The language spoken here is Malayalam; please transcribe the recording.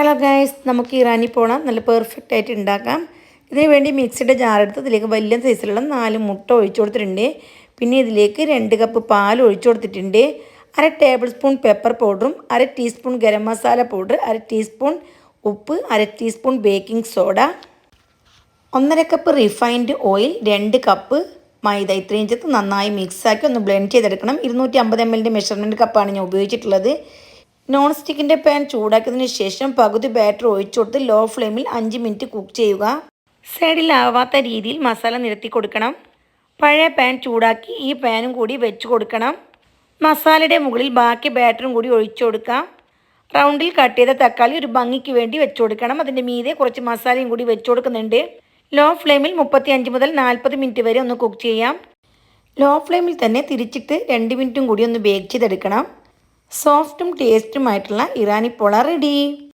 ഹലോ ഗൈസ്, നമുക്ക് ഇറാനി പോള നല്ല പെർഫെക്റ്റ് ആയിട്ട് ഉണ്ടാക്കാം. ഇതിന് വേണ്ടി മിക്സിയുടെ ജാർ എടുത്ത് ഇതിലേക്ക് വലിയ സൈസിലുള്ള 4 മുട്ട ഒഴിച്ചു കൊടുത്തിട്ടുണ്ട്. പിന്നെ ഇതിലേക്ക് 2 കപ്പ് പാൽ ഒഴിച്ചു കൊടുത്തിട്ടുണ്ട്. 1/2 ടേബിൾ സ്പൂൺ പെപ്പർ പൗഡറും 1/2 teaspoon garam masala powder, 1/2 teaspoon ഉപ്പ്, 1/2 teaspoon baking soda, 1/2 cup refined oil, 2 cup maida. ഇത്രയും ചേർത്ത് നന്നായി മിക്സാക്കി ഒന്ന് ബ്ലെൻഡ് ചെയ്തെടുക്കണം. 250 ml മെഷർമെൻറ്റ് കപ്പാണ് ഞാൻ ഉപയോഗിച്ചിട്ടുള്ളത്. നോൺ സ്റ്റിക്കിൻ്റെ പാൻ ചൂടാക്കിയതിന് ശേഷം പകുതി ബാറ്റർ ഒഴിച്ചു കൊടുത്ത് ലോ ഫ്ലെയിമിൽ 5 മിനിറ്റ് കുക്ക് ചെയ്യുക. സൈഡിലാവാത്ത രീതിയിൽ മസാല നിരത്തി കൊടുക്കണം. പഴയ പാൻ ചൂടാക്കി ഈ പാനും കൂടി വെച്ച് കൊടുക്കണം. മസാലയുടെ മുകളിൽ ബാക്കി ബാറ്ററും കൂടി ഒഴിച്ചു കൊടുക്കാം. റൗണ്ടിൽ കട്ട് ചെയ്ത തക്കാളി ഒരു ഭംഗിക്ക് വേണ്ടി വെച്ച് കൊടുക്കണം. അതിൻ്റെ മീതെ കുറച്ച് മസാലയും കൂടി വെച്ച് കൊടുക്കുന്നുണ്ട്. ലോ ഫ്ലെയിമിൽ 35 മുതൽ 40 മിനിറ്റ് വരെ ഒന്ന് കുക്ക് ചെയ്യാം. ലോ ഫ്ലെയിമിൽ തന്നെ തിരിച്ചിട്ട് 2 മിനിറ്റും കൂടി ഒന്ന് ബേക്ക് ചെയ്തെടുക്കണം. സോഫ്റ്റും ടേസ്റ്റുമായിട്ടുള്ള ഇറാനി പോള റെഡി.